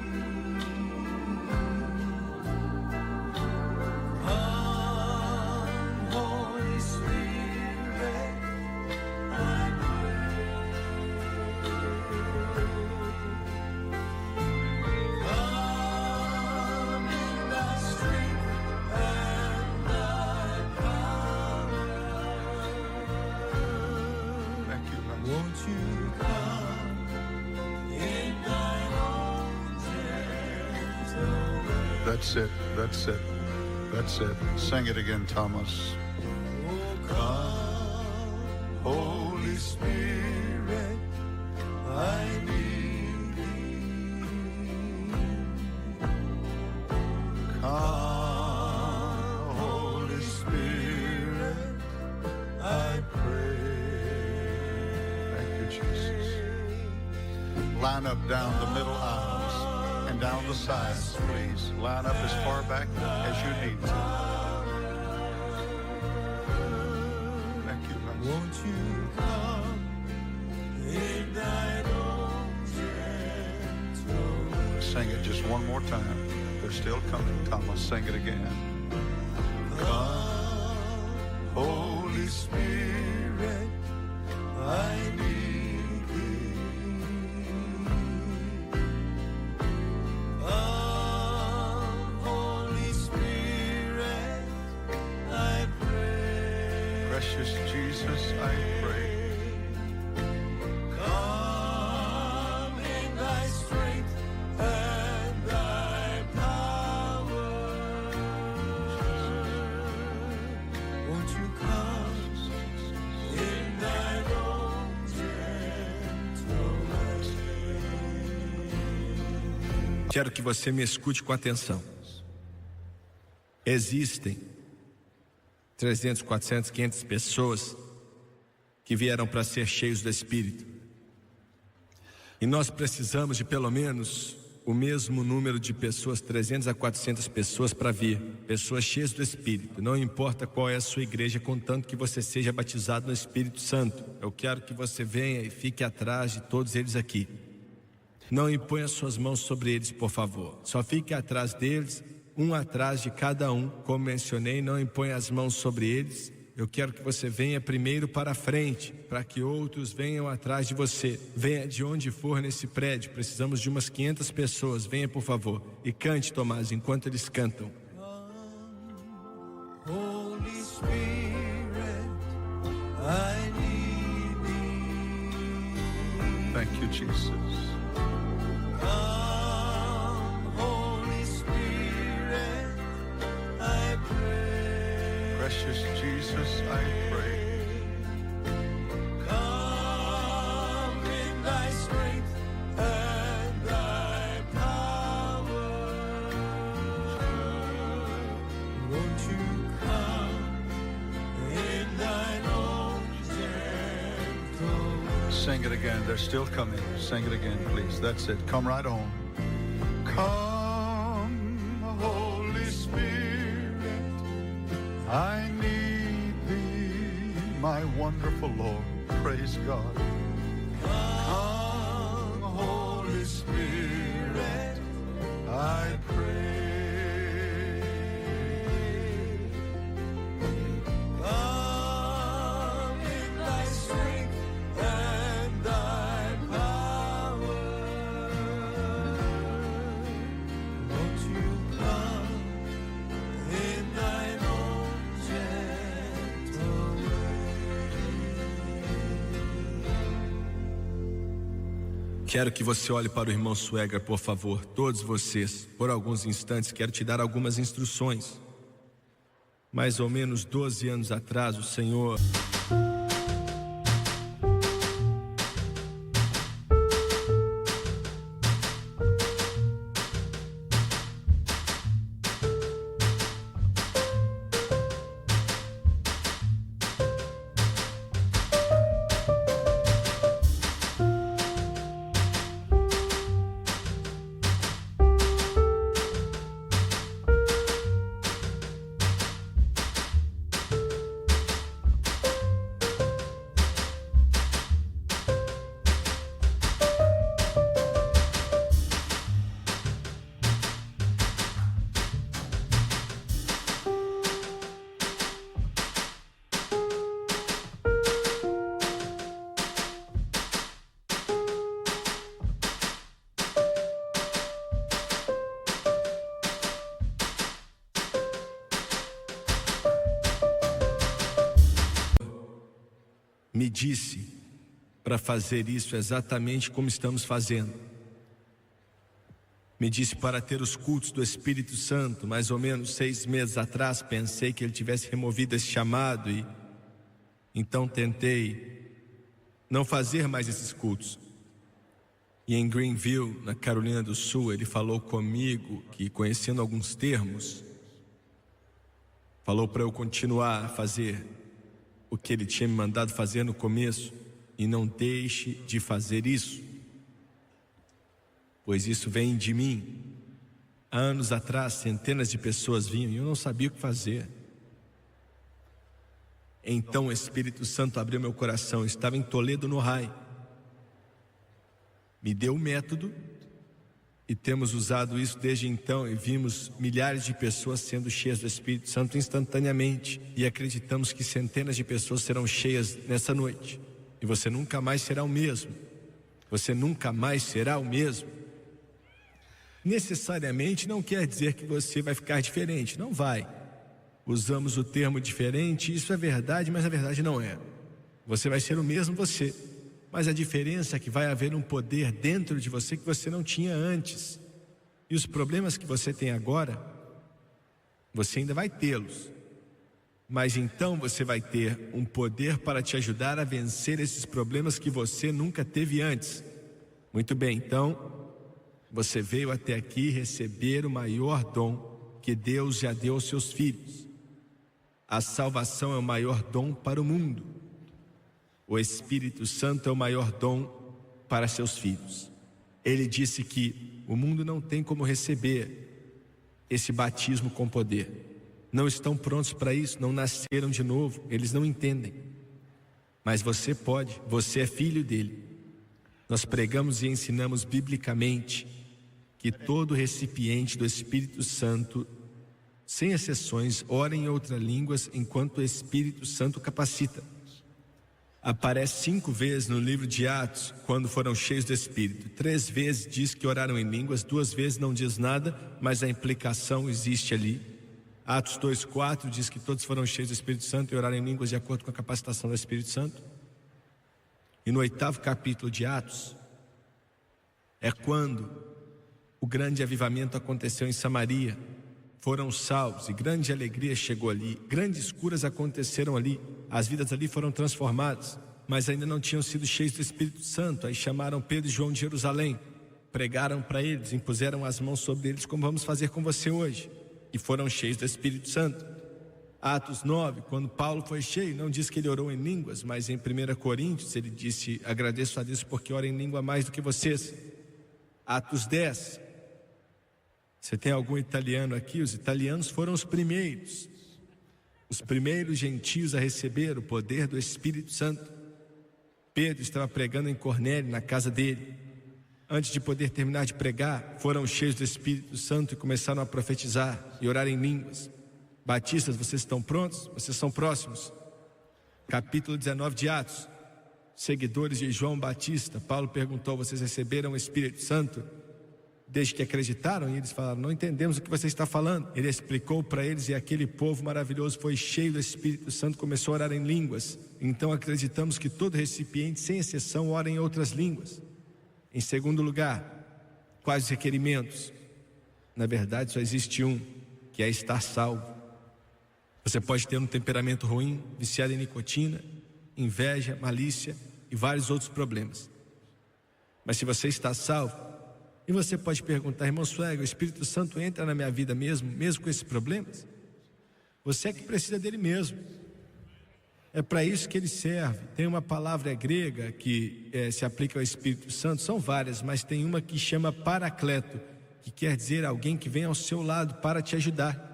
Come, Holy Spirit, I pray. Come in thy strength and thy power. Thank you, Master. Won't you come in thine own gentle way? That's it. That's it. That's it. Sing it again, Thomas. Oh, come, Holy Spirit, I need thee. Come, Holy Spirit, I pray. Thank you, Jesus. Line up down the middle aisles and down the sides, please. Line up as far back as you need to. Thank you, Master. Won't you come in thine own gentle way? Sing it just one more time. They're still coming, Thomas. Sing it again. Come, Holy Spirit, I need thee. Come, Holy Spirit, I pray. Precious Jesus, I pray. Come in thy strength and thy power. Won't you come in thine own gentle way? Quero que você me escute com atenção. Existem 300, 400, 500 pessoas que vieram para ser cheios do Espírito. E nós precisamos de pelo menos o mesmo número de pessoas, 300 a 400 pessoas para vir. Pessoas cheias do Espírito. Não importa qual é a sua igreja, contanto que você seja batizado no Espírito Santo. Eu quero que você venha e fique atrás de todos eles aqui. Não imponha suas mãos sobre eles, por favor. Só fique atrás deles, um atrás de cada um. Como mencionei, não imponha as mãos sobre eles. Eu quero que você venha primeiro para a frente, para que outros venham atrás de você. Venha de onde for nesse prédio. Precisamos de umas 500 pessoas. Venha, por favor, e cante, Tomás, enquanto eles cantam. Holy Spirit, I need thee. Thank you, Jesus. Come, Holy Spirit, I pray. Precious Jesus, I pray. Come in thy strength and thy power. Won't you come in thine own gentle way? Sing it again. They're still coming. Sing it again, please. That's it. Come right on. Come, Holy Spirit, I need thee, my wonderful Lord. Praise God. Come, Holy Spirit, I pray. Come in thy strength and thy power. Won't you come in thine own gentle Quero que você olhe para o irmão Swagger, por favor, todos vocês, por alguns instantes. Quero te dar algumas instruções. Mais ou menos 12 anos atrás, o Senhor me disse para fazer isso exatamente como estamos fazendo. Me disse para ter os cultos do Espírito Santo. Mais ou menos 6 meses atrás, pensei que ele tivesse removido esse chamado e então tentei não fazer mais esses cultos. E em Greenville, na Carolina do Sul, ele falou comigo que, conhecendo alguns termos, falou para eu continuar a fazer o que ele tinha me mandado fazer no começo, e não deixe de fazer isso, pois isso vem de mim. Há anos atrás, centenas de pessoas vinham e eu não sabia o que fazer. Então o Espírito Santo abriu meu coração. Eu estava em Toledo, no Ohio. Me deu o método e temos usado isso desde então, e vimos milhares de pessoas sendo cheias do Espírito Santo instantaneamente, e acreditamos que centenas de pessoas serão cheias nessa noite. E você nunca mais será o mesmo. Você nunca mais será o mesmo. Necessariamente não quer dizer que você vai ficar diferente. Não vai. Usamos o termo diferente, isso é verdade, mas a verdade não é. Você vai ser o mesmo você, mas a diferença é que vai haver um poder dentro de você que você não tinha antes. E os problemas que você tem agora, você ainda vai tê-los. Mas então você vai ter um poder para te ajudar a vencer esses problemas que você nunca teve antes. Muito bem, então você veio até aqui receber o maior dom que Deus já deu aos seus filhos. A salvação é o maior dom para o mundo. O Espírito Santo é o maior dom para seus filhos. Ele disse que o mundo não tem como receber esse batismo com poder. Não estão prontos para isso, não nasceram de novo, eles não entendem. Mas você pode, você é filho dele. Nós pregamos e ensinamos biblicamente que todo recipiente do Espírito Santo, sem exceções, ora em outras línguas enquanto o Espírito Santo capacita. Aparece 5 vezes no livro de Atos quando foram cheios do Espírito. 3 vezes diz que oraram em línguas, 2 vezes não diz nada, mas a implicação existe ali. Atos 2:4 diz que todos foram cheios do Espírito Santo e oraram em línguas de acordo com a capacitação do Espírito Santo. E no 8º capítulo de Atos, É quando o grande avivamento aconteceu em Samaria. Foram salvos e grande alegria chegou ali. Grandes curas aconteceram ali. As vidas ali foram transformadas, mas ainda não tinham sido cheios do Espírito Santo. Aí chamaram Pedro e João de Jerusalém, pregaram para eles, impuseram as mãos sobre eles, como vamos fazer com você hoje, e foram cheios do Espírito Santo. Atos 9, quando Paulo foi cheio, não diz que ele orou em línguas, mas em 1 Coríntios ele disse: agradeço a Deus porque oro em língua mais do que vocês. Atos 10, você tem algum italiano aqui? Os italianos foram os primeiros gentios a receber o poder do Espírito Santo. Pedro estava pregando em Cornélio, na casa dele. Antes de poder terminar de pregar, foram cheios do Espírito Santo e começaram a profetizar e orar em línguas. Batistas, vocês estão prontos? Vocês são próximos. Capítulo 19 de Atos. Seguidores de João Batista, Paulo perguntou: vocês receberam o Espírito Santo desde que acreditaram? E eles falaram: não entendemos o que você está falando. Ele explicou para eles, e aquele povo maravilhoso foi cheio do Espírito Santo, começou a orar em línguas. Então acreditamos que todo recipiente, sem exceção, ora em outras línguas. Em segundo lugar, quais os requerimentos? Na verdade, só existe um, que é estar salvo. Você pode ter um temperamento ruim, viciado em nicotina, inveja, malícia e vários outros problemas. Mas se você está salvo, e você pode perguntar: irmão Swag, o Espírito Santo entra na minha vida mesmo com esses problemas? Você é que precisa dele mesmo. É para isso que ele serve. Tem uma palavra grega que se aplica ao Espírito Santo, são várias, mas tem uma que chama paracleto, que quer dizer alguém que vem ao seu lado para te ajudar.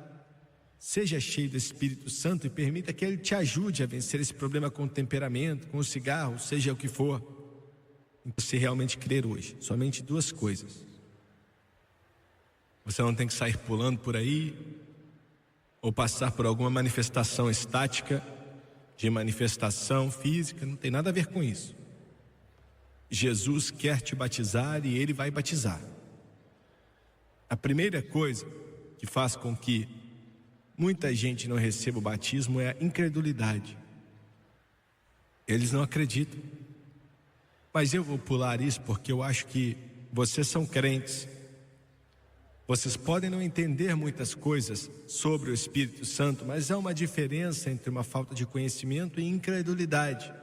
Seja cheio do Espírito Santo e permita que ele te ajude a vencer esse problema com o temperamento, com o cigarro, seja o que for. Você realmente crer hoje, somente duas coisas. Você não tem que sair pulando por aí, ou passar por alguma manifestação estática, de manifestação física, não tem nada a ver com isso. Jesus quer te batizar e ele vai batizar. A primeira coisa que faz com que muita gente não receba o batismo é a incredulidade. Eles não acreditam. Mas eu vou pular isso porque eu acho que vocês são crentes. Vocês podem não entender muitas coisas sobre o Espírito Santo, mas há uma diferença entre uma falta de conhecimento e incredulidade.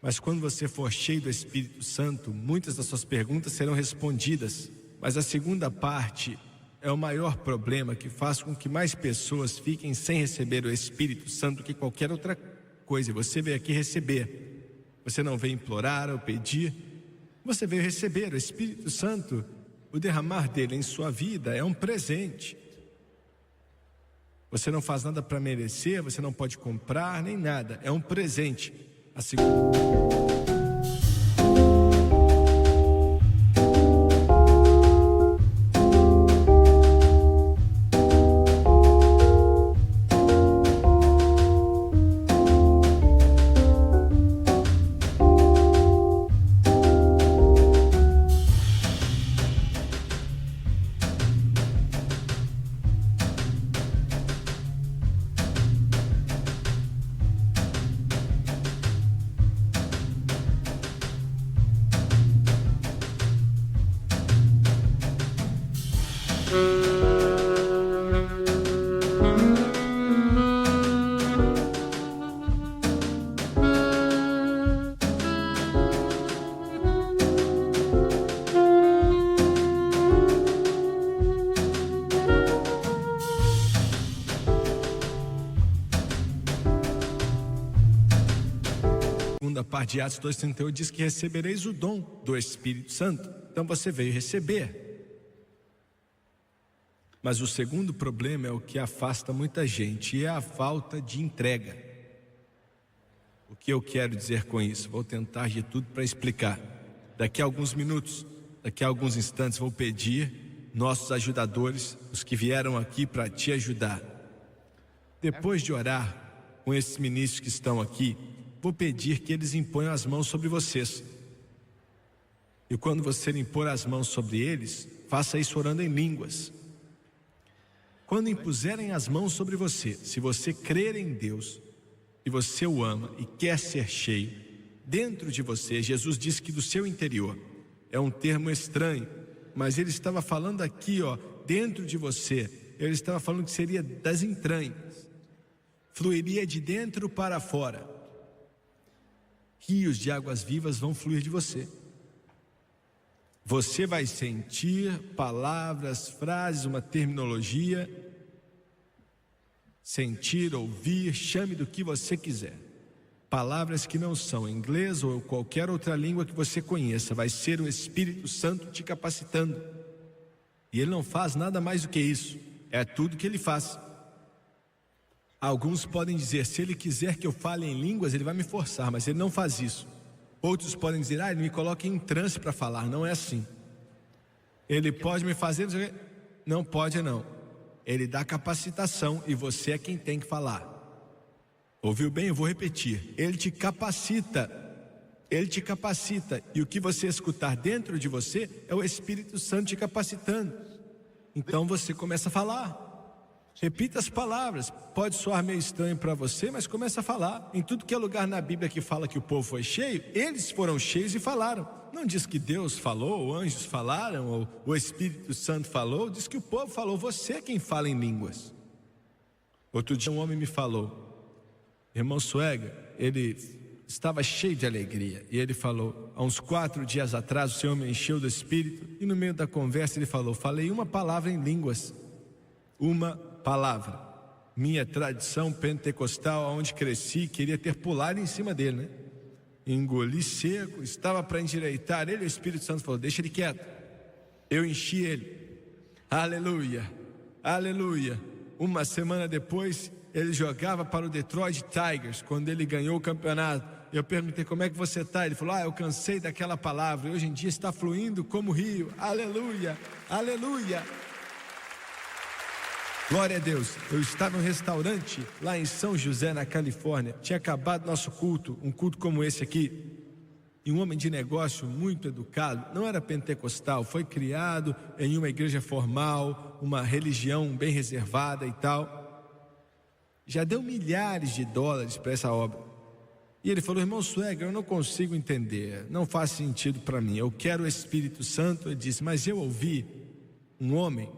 Mas quando você for cheio do Espírito Santo, muitas das suas perguntas serão respondidas. Mas a segunda parte é o maior problema, que faz com que mais pessoas fiquem sem receber o Espírito Santo do que qualquer outra coisa. Você veio aqui receber. Você não veio implorar ou pedir. Você veio receber o Espírito Santo. O derramar dele em sua vida é um presente. Você não faz nada para merecer, você não pode comprar nem nada. É um presente. A segunda... segunda parte de Atos 2:38 diz que recebereis o dom do Espírito Santo. Então você veio receber. Mas o segundo problema é o que afasta muita gente, e é a falta de entrega. O que eu quero dizer com isso? Vou tentar de tudo para explicar. Daqui a alguns minutos, daqui a alguns instantes, vou pedir nossos ajudadores, os que vieram aqui para te ajudar. Depois de orar com esses ministros que estão aqui, vou pedir que eles imponham as mãos sobre vocês. E quando você impor as mãos sobre eles, faça isso orando em línguas. Quando impuserem as mãos sobre você, se você crer em Deus, e você o ama e quer ser cheio, dentro de você, Jesus disse que do seu interior é um termo estranho, mas ele estava falando aqui, ó, dentro de você. Ele estava falando que seria das entranhas, fluiria de dentro para fora. Rios de águas vivas vão fluir de você. Você vai sentir palavras, frases, uma terminologia, sentir, ouvir, chame do que você quiser. Palavras que não são inglês ou qualquer outra língua que você conheça. Vai ser o Espírito Santo te capacitando. E ele não faz nada mais do que isso. É tudo que ele faz. Alguns podem dizer, se ele quiser que eu fale em línguas, ele vai me forçar, mas ele não faz isso. Outros podem dizer, ele me coloca em transe para falar. Não é assim. Ele pode me fazer, não pode não. Ele dá capacitação e você é quem tem que falar. Ouviu bem? Eu vou repetir. Ele te capacita. Ele te capacita. E o que você escutar dentro de você é o Espírito Santo te capacitando. Então você começa a falar. Repita as palavras. Pode soar meio estranho para você, mas começa a falar. Em tudo que é lugar na Bíblia que fala que o povo foi cheio, eles foram cheios e falaram. Não diz que Deus falou, ou anjos falaram, ou o Espírito Santo falou. Diz que o povo falou. Você é quem fala em línguas. Outro dia um homem me falou, irmão Suega, ele estava cheio de alegria. E ele falou, há uns 4 dias atrás o Senhor me encheu do Espírito. E no meio da conversa ele falou, falei uma palavra em línguas. Uma palavra. Minha tradição pentecostal, onde cresci, queria ter pulado em cima dele, né? Engoli seco, estava para endireitar ele, o Espírito Santo falou, deixa ele quieto. Eu enchi ele. Aleluia, aleluia. Uma semana depois, ele jogava para o Detroit Tigers, quando ele ganhou o campeonato. Eu perguntei, como é que você está? Ele falou, eu cansei daquela palavra, e hoje em dia está fluindo como rio. Aleluia, aleluia. Glória a Deus. Eu estava num restaurante lá em São José, na Califórnia. Tinha acabado nosso culto, um culto como esse aqui. E um homem de negócio muito educado, não era pentecostal, foi criado em uma igreja formal, uma religião bem reservada e tal. Já deu milhares de dólares para essa obra. E ele falou, irmão Suega, eu não consigo entender, não faz sentido para mim. Eu quero o Espírito Santo. Ele disse, mas eu ouvi um homem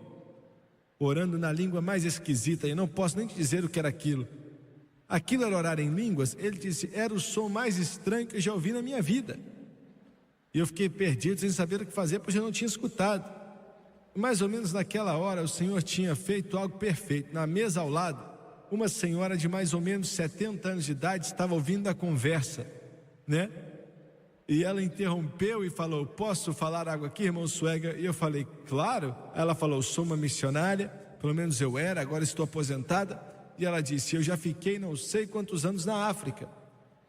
orando na língua mais esquisita, e eu não posso nem te dizer o que era aquilo. Aquilo era orar em línguas. Ele disse, era o som mais estranho que eu já ouvi na minha vida. E eu fiquei perdido, sem saber o que fazer, porque eu não tinha escutado. Mais ou menos naquela hora, o Senhor tinha feito algo perfeito. Na mesa ao lado, uma senhora de mais ou menos 70 anos de idade estava ouvindo a conversa, né? E ela interrompeu e falou, posso falar algo aqui, irmão Suega? E eu falei, claro. Ela falou, sou uma missionária, pelo menos eu era, agora estou aposentada. E ela disse, eu já fiquei não sei quantos anos na África.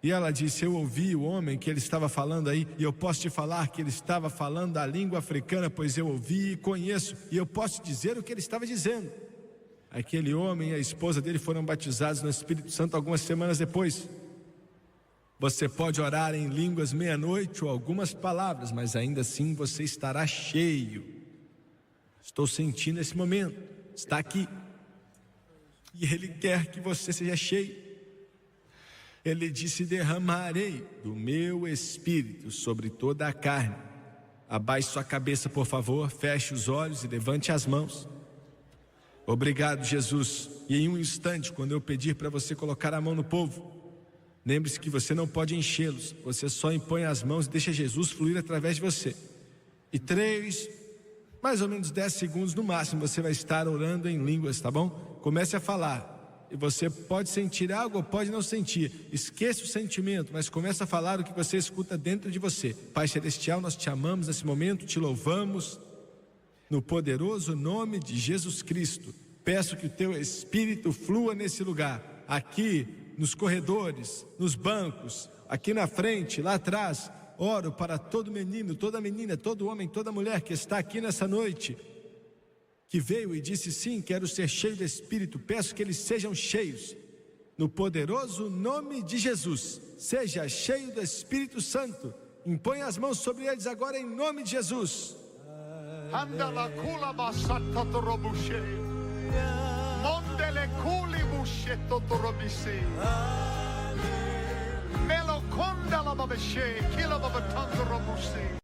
E ela disse, eu ouvi o homem que ele estava falando aí, e eu posso te falar que ele estava falando a língua africana, pois eu ouvi e conheço, e eu posso dizer o que ele estava dizendo. Aquele homem e a esposa dele foram batizados no Espírito Santo algumas semanas depois. Você pode orar em línguas meia-noite ou algumas palavras, mas ainda assim você estará cheio. Estou sentindo esse momento, está aqui. E Ele quer que você seja cheio. Ele disse, derramarei do meu Espírito sobre toda a carne. Abaixe sua cabeça, por favor, feche os olhos e levante as mãos. Obrigado, Jesus. E em um instante, quando eu pedir para você colocar a mão no povo, lembre-se que você não pode enchê-los. Você só impõe as mãos e deixa Jesus fluir através de você. E 3, mais ou menos 10 segundos no máximo, você vai estar orando em línguas, tá bom? Comece a falar. E você pode sentir algo ou pode não sentir. Esqueça o sentimento, mas comece a falar o que você escuta dentro de você. Pai Celestial, nós te amamos nesse momento, te louvamos. No poderoso nome de Jesus Cristo, peço que o teu Espírito flua nesse lugar. Aqui, nos corredores, nos bancos, aqui na frente, lá atrás. Oro para todo menino, toda menina, todo homem, toda mulher que está aqui nessa noite, que veio e disse, sim, quero ser cheio do Espírito. Peço que eles sejam cheios. No poderoso nome de Jesus, seja cheio do Espírito Santo. Impõe as mãos sobre eles agora em nome de Jesus. Andala kula basata torobushe. Mondele kuli bushe totorobise. Melo konda la babeshe, kila babatando robuse.